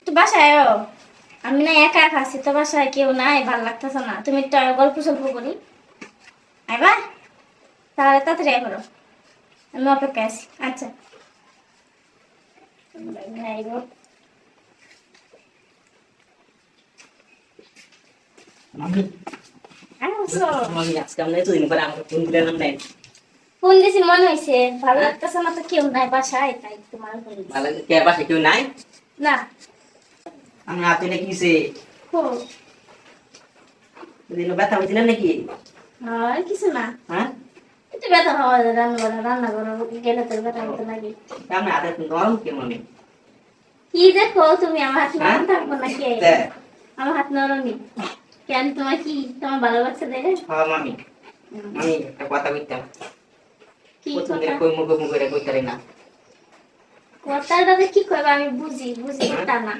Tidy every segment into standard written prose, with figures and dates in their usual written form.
তো বাসায় আয়ো। আমি না একা একা আছি, তো বাসায় কেউ নাই, ভালো লাগতেছে না। তুমি একটা গল্প সল্প করি আইবা, তাহলে তাড়াতাড়ি আয় করো, আমি অপেক্ষায় আছি। আচ্ছা আইবো। আমি আচ্ছা আমি আজকে আমরা এতদিন পরে আমাকে ফোন দিলেন নাই। ফোন দিছি মনে হয়েছে, ভালো লাগতেছে না তো কেউ নাই বাসায়, তাই তোমার ফোন দিছি। ভালো কে পাশে কেউ নাই? না আমি হাতে কিসে হো দিন ব্যথা হয়েছিলেন নাকি? আর কিছু না, হ্যাঁ একটু ব্যথা হওয়া যায়, রান্না করো গেলে তো ব্যথা হতো নাকি। আমি হাতে নরম কেমন? কি দেখো তুমি, আমার হাত হ্যাঁ? নরম থাকবো নাকি? দেখ, আমার হাত নরমই কেন? তোমার কি, তোমার ভালো লাগছে দেখে? হ্যাঁ মামি, আমি একটা কথা কইতাম। কি প্রথম কথা? দিন কই মুখে মুখে করে কইতে পারি না। কথাটা কি করবে আমি বুঝি, বুঝি তো তা না,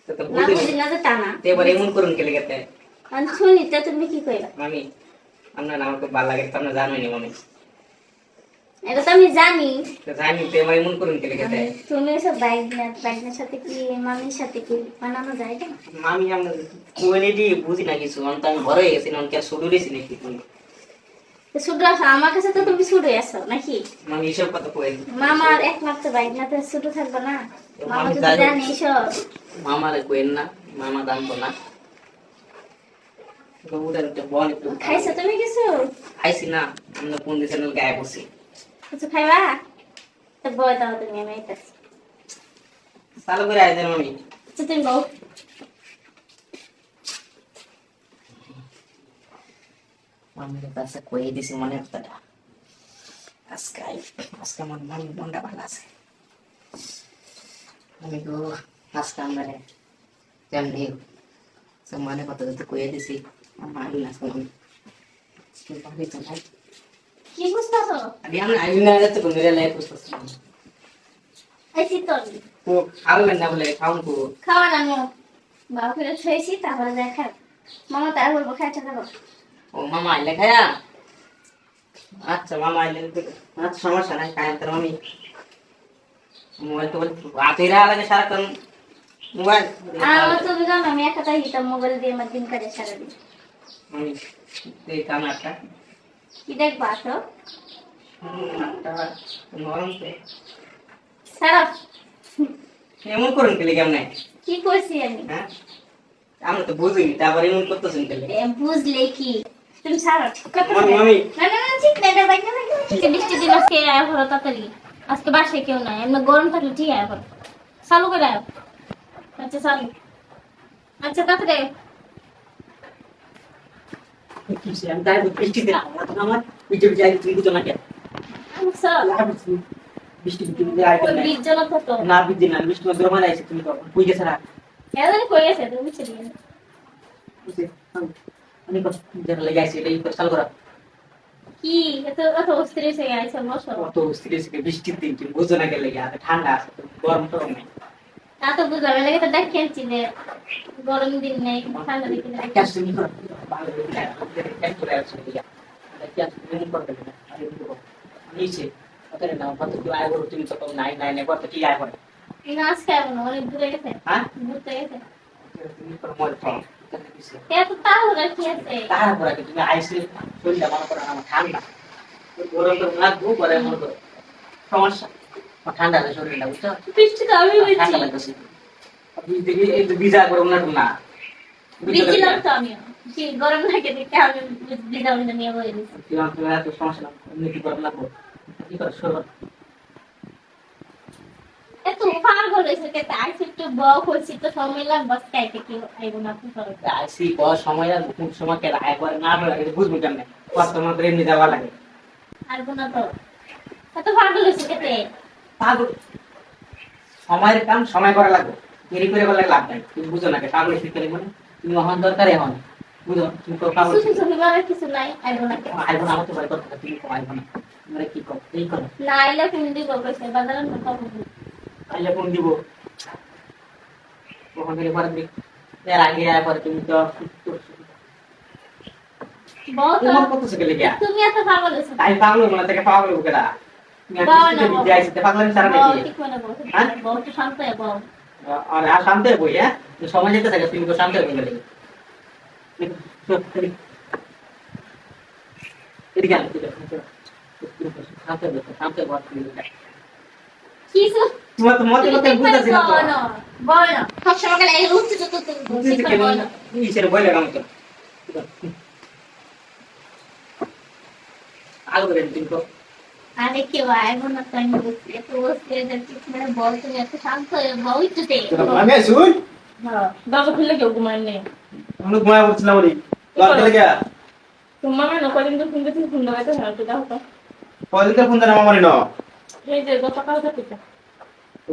তো তো না বুঝি বুঝি না তো তা না। তো এবার এমন করুন কে লেগেতে আমি শুনি তো, তুমি কি কইবা? মামি, আপনার আমার খুব ভালো লাগে, তো আপনার জানোই না মামি। এটা তো আমি জানি। তো জানি তো এবার এমন করুন কে লেগেতে। তুমি সব বাইকনের সাথে কি, মামির সাথে কি বানানো যায় না? মামি আমরা কোয়ালিটি বুঝি না কিছু, আমি তো আমি বড় হয়ে গেছি না, আমি কি আর শুরু দিয়েছি নাকি তুমি? শুধু আসো আমার কাছে, তো তুমি শুধু আসো নাকি? মামি এসব কথা কই মামার একমাত্র বাইক না, তো শুধু থাকবে না? মামা মামি যদি যাই হোক, জানে এসব। মামারে কইেন না, মামা জানতো না। তো ওদের একটা বল একটু খাইছো তুমি কিছু? খাইছি না, আমরা কোন দিছেন গায়ে বসি কিছু খাইবা? তো বয় দাও তুমি, আমি আইতাছি। চালু করে আইতেন মামি। আচ্ছা তুমি বউ। মামির কাছে কই দিছি মনে কথাটা। আজকে আজকে আমার মনটা ভালো আছে। আমি তো আজকে আমরা তেমনি মানে কথা তো কই দিছি, আমার আইন না শুনুন। কি বুঝতেছো? আগে আমরা আইন না যাচ্ছে কোন রে লাই বুঝতেছি। আইছি তো আমি। তো খাবেন না বলে খাউন তো। খাওয়া না নো, বাবু ফিরে শুয়েছি, তারপরে দেখা মামা তার বলবো খাইতে দেবো। ও মামা আইলে খায়া? আচ্ছা মামা আইলে আচ্ছা সমস্যা নাই, খাই তার মামি। মোবাইল টোবাইল হাতে লাগে সারাক্ষণ মোবাইল। আর তুমি জানো আমি একটা হিতাম মোবাইল দিয়ে আমার দিন কাটে সারাদিন। আমি এই কানাটা কি দেখবা তো? একটা নরম তো সারা এমন করুন কেলে কেমনে? কি করছি আমি? হ্যাঁ আমরা তো বুঝিনি, তারপরে এমন করতেছেন কেলে? বুঝলে কি তুমি সারা মামি মামি না না না, ঠিক না, এটা বাইক না, বৃষ্টি দিন আজকে আয়া করো তাড়াতাড়ি। আজকে বাসায় কেউ নাই, এমনি গরম থাকলে ঠিক আয়া করো। চালু করে আয়। আচ্ছা চালু। আচ্ছা তাড়াতাড়ি আয়। কিসে আমি তাই বৃষ্টি দিন আমার পিঠে পিঠে আই তুই দিতো না কেন? আচ্ছা বৃষ্টি দিতে আই ওই কেন? বীজজনক হতো। না বৃষ্টি না, বৃষ্টি মধ্যে রহমান আইছে তুমি তো কই গেছ না? এতদিন কই গেছে তুমি ছিল? আমি কত যেন লেগে আইছি এটা ইনস্টল করা। কি এত এত অস্থির হয়ে আইছে বসো। কত সিরিয়াসলি বৃষ্টির দিন তুমি বুঝো না গেলে আর ঠান্ডা আছে গরম তো নেই। তা তো বুঝাবে লাগে, তো দেখেছি যে গরম দিন নেই, ঠান্ডা দিন নেই। একটা শুনি করে ভালো লাগে এক করে আছে দিয়া কি আছে তুমি করতে না আরে নিচে ওখানে না কত কি আয় করো তুমি তো নাই নাই নাই কত কি আয় করে না আজকে আর না, অনেক দূরে গেছে। হ্যাঁ ঘুরতে গেছে। তুমি করে মল খাও এত তাড়াহুড়া কি আছে? তারপরে কি তুমি আইসে শরীরটা মনে করো আমার ঠান্ডা গরম তো লাগবো পরে মনে করো সমস্যা ঠান্ডা লাগে শরীরটা বুঝছো বৃষ্টি তো আমি বলছি, ঠান্ডা লাগতেছে আপনি দেখি এই যে ভিজা গরম না না বৃষ্টি না তো আমি কি গরম লাগে দেখে আমি ভিজা ভিজা নিয়ে বই দিচ্ছি। কি আমাকে এত সমস্যা না এমনি কি করে লাগবো কি করে শরীর এত পাগল হয়েছে কেতে আইসি একটু বক হয়েছি, তো সময় লাগবে খাইতে, কি আইব না কি করো। আইসি বড় সময় আর কোন সময় কে আয় করে না লাগে বুঝবো কেমনে কত মাত্র এমনি যাওয়া লাগে আর না তো এত পাগল হয়েছে কেতে? পাগল সময়ের কাম সময় করা লাগবে দেরি করে করলে লাভ নাই তুমি বুঝো না কে পাগল শিখতে মানে তুমি অহন দরকার এখন বুঝো তুমি তো পাগল কিছু কিছু বিবাহের কিছু নাই, আইব না কে? আইবো না আমাকে বাড়ি করতে তুমি কম আইবো না তোমরা কি করো এই করো না আইলে তুমি দিব কইছে বাজারে না কম। আইলে কোন দিব কখন থেকে পরে দিক এর আগে আয় পরে তুমি তো বহুত তোমার কত সেকেন্ড গিয়া তুমি এত পাগল হয়েছে। আমি পাগল মনে থেকে পাগল বুকেরা তুমি বাবা আর না কিছু দিতে আইছি তে পাগল আমি সারা নাকি ঠিক মানে বউ হ্যাঁ বউ তো শান্ত হয়ে বউ। আর আর শান্ত হয়ে বই, হ্যাঁ সময় যেতে থাকে, তুমি তো শান্ত হয়ে গেলে এদিকে আনো, এদিকে আনো, শান্ত হয়ে বসো, শান্ত হয়ে বসো। কিছু তোমার তো মতে মতে বুঝতেছি না তো। বলো সবসময় গেলে এই উঠতে তো বুঝতেছি কেন ইসের বই লাগাম তো। আলো করে দিন তো। আরে কেউ আইব না তো আমি বলছি এত বসে যাচ্ছি মানে বল তুমি এত শান্ত হয়ে বই তো দে আমি শুন হ্যাঁ দরজা খুললে কেউ ঘুমায় নেই। আমি ঘুমায় পড়ছিলাম ওরে দরজা লেগে তোমার মানে কদিন তো শুনতে তুমি শুনতে পাইতে না তো দেখো তো। কয়দিন ফোন দেন আমার না এই যে গতকাল থেকে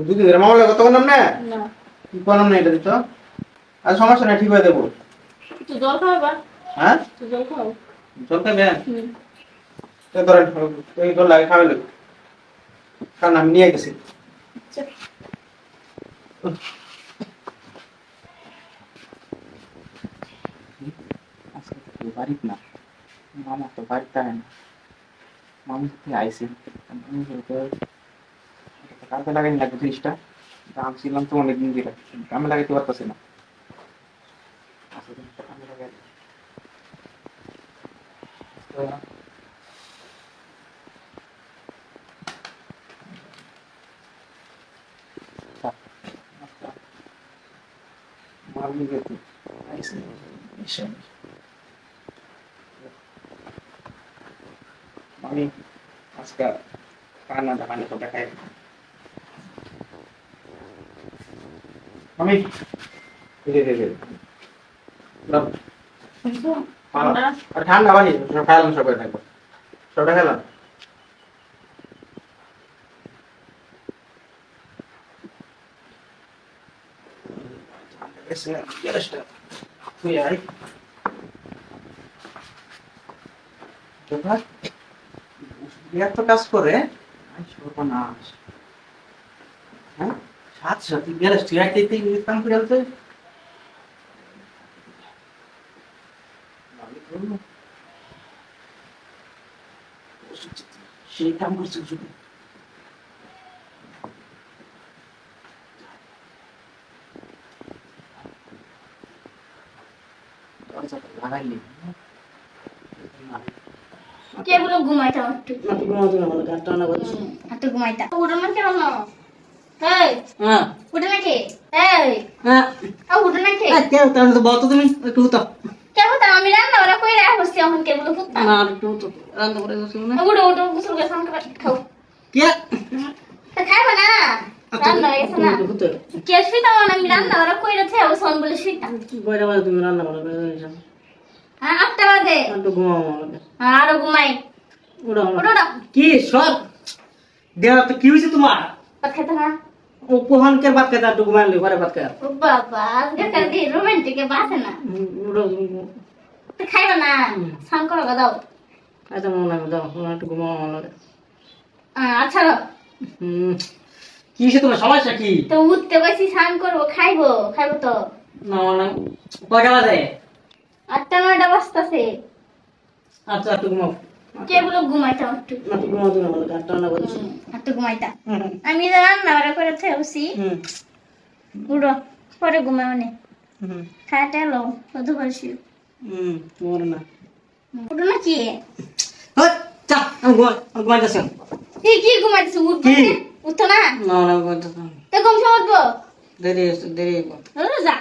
দুদিন ধরে মামলা কত নাম না না কি কোনাম না এটা দিত আর সমস্যা নাই ঠিক হয়ে দেবো একটু জল খাও বা হ্যাঁ একটু জল খাও। চলতে বেন হুম। তো ধরেন এই তো লাগে খাবে লোক কারণ আমি নিয়ে গেছি আচ্ছা। আজকে তো বাড়িতে না মামা তো বাড়িতে আয় না মামি তো আইসি আমি বলতে কালকে লাগাইনি লাগবে জিনিসটা দাম ছিলাম তো অনেকদিন দিলে আমি লাগাইতে পারতেছি না আজকে জিনিসটা কামে লাগাই মামি গেছে আইসি মামি আজকে কান্না দেখানো তো দেখাই মামি দে দে দে দাও বুঝছো? ঠান্ডা আর ঠান্ডা পানি সব খাইলাম সব থাকবো সবটা খেলাম তুই আয় এত কাজ করে সর্বনাশ হ্যাঁ সাত সাথে গেলে তুই আইতে কাম করে আলতে সেই কাম করছে শুধু লাগাইলি কে বলে ঘুমাইতে একটু না তুমি আমাদের না বলো, গানটা না বলছো। একটু ঘুমাইতা উঠো না কেন এই হ্যাঁ উঠে না কে এই হ্যাঁ উঠে না কে কেউ তাহলে তো বলতো তুমি একটু হতো কেন তা আমি রান্না বাড়া কইরা বসছি এখন কে বলে ফুটতা না একটু হতো রান্না করে দিচ্ছি না উঠো উঠো গোসল করে স্নান করে খাও কে তা খাইবা না রান্না হয়ে গেছে না হতো কে শুইতা আমি রান্না বাড়া কইরা থেকে বসন বলে শুইতা বইটা বলে তুমি রান্না করো হ্যাঁ 8টা বাজে একটু ঘুমাও আমাকে আরো ঘুমাই উঠো উঠো উঠো কি সব দেওয়া তো কি হয়েছে তোমার ভাত খেতে না ও কোহনকের বাদ খেতে একটু ঘুমাইলি ঘরে বাদ খেয়ে ও বাবা আজকে কাল দি রোমান্টিকে বাসে না উঠো তো খাইবা না স্নান করো গা দাও আচ্ছা মনে হয় দাও আমার একটু ঘুমাও আমাকে আচ্ছা কি হয়েছে তোমার সমস্যা কি তো উঠতে বসি স্নান করবো খাইবো খাইবো তো না মানে কয়টা বাজে 8টা 9টা বাজতাছে আচ্ছা একটু ঘুমাও কে বলে ঘুমাইতা একটু না একটু ঘুমাও তুমি আমাকে গানটা না বলছি একটু ঘুমাইতা আমি তো রান্না বাড়া করে থেউছি উড়ো পরে ঘুমাই মানে খাইতে এলো কত বলছি তোমার না উঠো না কি চা আমি ঘুমাইতেছি কি কি ঘুমাইতেছি উঠবো কি? উঠো না না না ঘুমাইতেছি তো ঘুম সময় উঠবো দেরি দেরি যা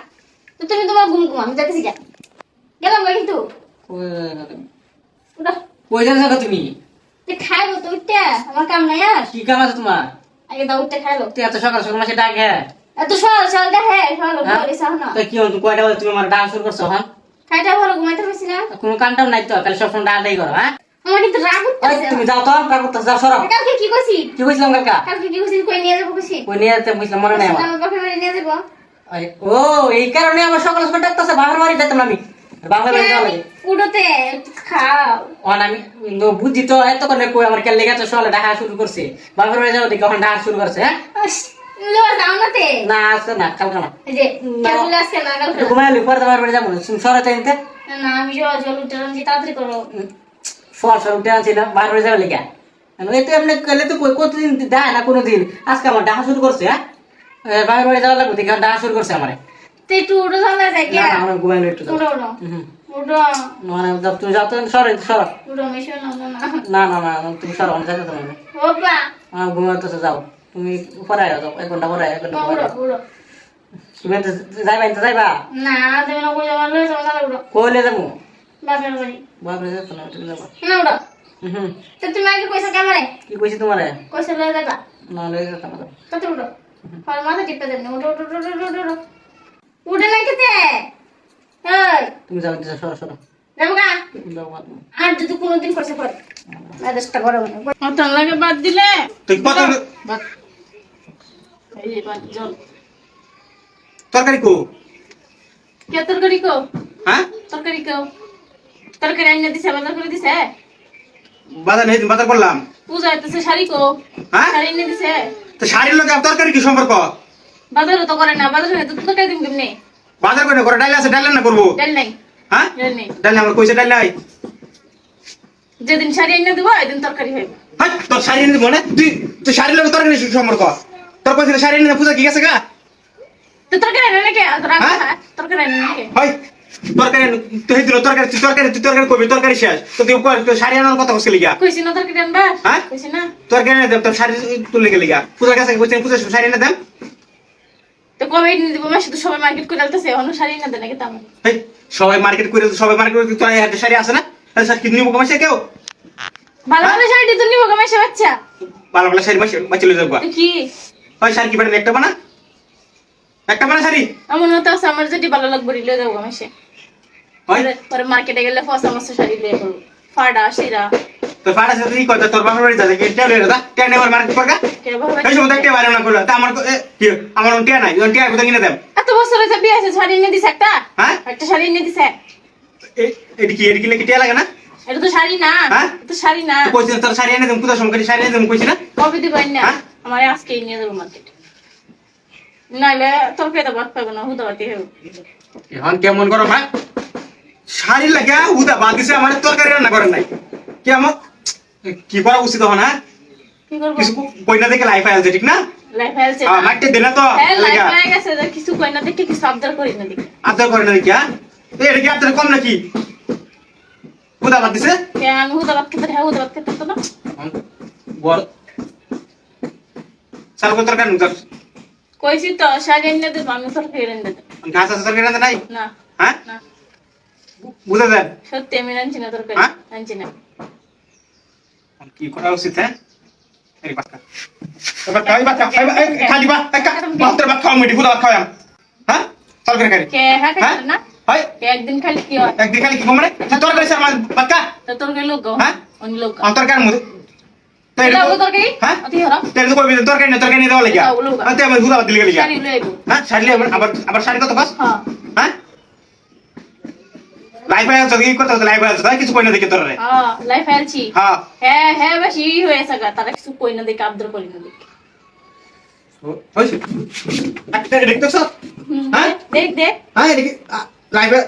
তো তুমি তোমার ঘুম ঘুম আমি যাচ্ছি যা গেলাম গা কিন্তু উঠো কই যাচ্ছ তুমি তুই খাইবো তো উঠতে আমার কাম নাই আর কি কাম আছে তোমার আগে দাও উঠতে খাইলো তুই এত সকাল সকাল মাসে ডাকে এত সকাল সকাল দেখে সকাল ঘরে সাহ না তো কি হলো কয়টা বাজে তুমি আমার ডাক শুরু করছো হ্যাঁ খাইটা ভালো ঘুমাইতে পারছি না কোনো কামটাম নাই তো খালি সবসময় ডাকাই করো হ্যাঁ আমার কিন্তু রাগ ওই উঠতেছে তুমি যাও তো কার করতে যাও সরো কালকে কি কইছি কি কইছিলাম কালকা কালকে কি কইছি কই নিয়ে যাবো কইছি কই নিয়ে যেতে বুঝলাম মনে নাই আমার আমার বাপের বাড়ি নিয়ে যাবো ও এই কারণে আমার সকাল সকাল ডাকতেছে বাবার বাড়ি যেতাম আমি বাংলা বাড়ি যাওয়া লাগে উড়োতে খাও অন আমি বুদ্ধি তো এত করে কই আমার কেলে গেছে সকালে ঢাকা শুরু করছে বাবার বাড়ি যাও দেখি এখন ঢাকা শুরু করছে হ্যাঁ লো যাও না তে না আসছে না কালকা না এই যে কেবল আজকে না কালকে একটু ঘুমাইলি পরে তোমার বাড়ি যাবো সরে চাইতে না আমি জল উঠে রাখছি তাড়াতাড়ি করো সর সর উঠে আনছি না বাবার বাড়ি যাবে লেখা এই তো এমনি গেলে তো কতদিন দেয় না কোনোদিন আজকে আমার ঢাকা শুরু করছে হ্যাঁ বাপের বাড়ি যাওয়ার লাগবে দেখে ডাকা শুরু করছে আমারে। তুই একটু উঠো তাহলে দেখি না আমরা ঘুমাইলে একটু যাও। উঠো উঠো হুম। উঠো মানে তুমি যাও তো সরো সরো। উঠো মিশো না না না না তুমি সরো আমি যাইতে তোমার বাবা আমার ঘুমাইতেছে যাও তুমি পরে আয় যাও 1 ঘন্টা পরে আয় 1 ঘন্টা পরে উঠো আয়। উঠো তুমি যাইবা তো যাইবা না তুমি না কই যাবা লয়ে যাবা তাহলে উঠো কইলে যাবো বাপের বাড়ি বাপরে যেত না তুমি যাবা। না উঠো হুম তো তুমি আগে কইছো কেমনে কি কইছি তোমারে কইছো লয়ে যাবা না লয়ে যেত না তো উঠো আর মাথা টিপতে দেন উঠো উঠো উঠো উঠো উঠো উঠো উঠে না খেতে এই তুমি যাও সরো সরো যাবো গা যাও বাদ। আর যদি কোনোদিন করছে পরে আদেশটা করো অতন লাগে বাদ দিলে তুই কত বাদ এই যে বাদ জল তরকারি কো কে তরকারি কো হ্যাঁ তরকারি কো তরকারি আইনা দিছে বাজার করে দিছে বাজার নেই বাজার করলাম পূজা হইতেছে শাড়ি কো হ্যাঁ শাড়ি এনে দিছে তো শাড়ির লোক তরকারি কি সম্পর্ক বাজারও তো করে না বাজার হইতে তো তরকারি দিম কেমনে বাজার করে করে ডাল আছে ডাল না করবো ডাল নাই হ্যাঁ ডাল নেই ডাল আমার কইছে ডাল নাই যেদিন শাড়ি এনে দেবো ওইদিন তরকারি হইবে হাই তোর শাড়ি এনে দিব না তুই তুই শাড়ির লোক তরকারি সম্পর্ক তোর কইছে শাড়ি এনে পূজা কি গেছে গা তো তরকারি এনে নাকি হ্যাঁ? তরকারি এনে নাকি হাই তরকারি তুই দিল তরকারি তুই তরকারি কবি তরকারি শেষ তো তুই শাড়ি আনার কথা কইছিলি গা কইছি না তরকারি আনবা হ্যাঁ? কইছি না তরকারি এনে দেব তোর শাড়ি তুলে গেলি গা পূজার কাছে কইছেন পূজা শাড়ি এনে দেন তো কবে এনে দিব মাসে তো সবাই মার্কেট করে আলতেছে অন্য শাড়ি এনে দেয় নাকি তেমন হেই সবাই মার্কেট করে তোর এই হাতে শাড়ি আছে না তাহলে শাড়ি কিনে নিবো কমাইছে কেউ ভালো ভালো শাড়ি তো নিব গো মাসে বাচ্চা ভালো ভালো শাড়ি বাঁচিয়ে লয়ে যাবো তো কি হয় শাড়ি কি বানান একটা বানা শাড়ি আমার মতো আছে আমার যেটি ভালো লাগবে লয়ে যাবো মাসে হয় পরে মার্কেটে গেলে ফসা মসা শাড়ি লয়ে করবো ফাড়া শিরা তোর ফাটা সাথে কি কথা তোর বাবার বাড়ি যাবে কি টেল এর দা টেল নেবার মার্কেট করগা কেন ভাবে এই সময় একটা বাইরে না করলো তা আমার কি আমার টিয়া নাই টিয়া কোথায় কিনে দেব এত বছর হয়েছে বিয়ে আছে শাড়ি এনে দিছে একটা হ্যাঁ একটা শাড়ি এনে দিছে এটি কি টিয়া লাগে না এটা তো শাড়ি না হ্যাঁ? এটা তো শাড়ি না কইছিস তোর শাড়ি এনে দেব কোথায় সমকারি শাড়ি এনে দেব কইছিস না কবে দিবেন না হ্যাঁ? আমার আজকে নিয়ে যাবো মার্কেট নাইলে তোর পেতে বাদ পাবো না হুদাবাতি হবে এখন কেমন করো ভাই শাড়ি লাগা উদা বাদ দিছে আমার তরকারি রান্না করেন নাই কি আমার কি করা উচিত হন হ্যাঁ কি করবো কিছু কইনা দেখে লাইফ আছে ঠিক না লাইফ আছে মাইটে দেনা তো হ্যাঁ লাইফ লাগা হয়ে গেছে কিছু কই না দেখে কিছু আবদার করি না দেখে আদর করে না কি হ্যাঁ এটা কি আপনার কম নাকি উদা বাদ দিছে কে আমি হুদাবাদ খেতে হ্যাঁ হুদাবাদ খেতে তো না বল চালু করে তরকারি নুন কইছি তো শাড়ি এনে দেবো আমি তোর ফের এনে দেবো ঘাস আছে তরকারি রান্না নাই না হ্যাঁ না বুঝা দেন সত্যি আমি আনছি না তরকারি হ্যাঁ? আনছি না কি করা উচিত হ্যাঁ এই বাচ্চা এবার খাই বাচ্চা খালি বা একটা ভাতের ভাত খাওয়া মিটি বুদা ভাত খাওয়াম হ্যাঁ চল করে খাই কে হ্যাঁ হ্যাঁ খাইছে না হয় কে একদিন খালি কি হয় একদিন খালি কি মানে তরকারি স্যার আমার বাচ্চা তো তরকারি লোক হ্যাঁ? অন্য লোক তরকারি মধ্যে এটা ওই তরকারি হ্যাঁ অতি হরা তাহলে তো কইবি তরকারি নিয়ে দেওয়া লাগে এটা ওগুলো। আমি আমার বুদা ভাত দিলে গেলি শাড়ি লয়ে আইবো হ্যাঁ শাড়ি আবার শাড়ি কত বাস হ্যাঁ হ্যাঁ লাইফ আছে কি করতে লাইফ আছে তাই কিছু কই না দেখে তোরে হ্যাঁ লাইফ আলছি হ্যাঁ হ্যাঁ হ্যাঁ বেশি হয়ে গেছে তারা কিছু কই না দেখে আবদার করি না দেখে হইছে একটা দেখতেছ হ্যাঁ দেখ দেখ হ্যাঁ দেখি লাইফে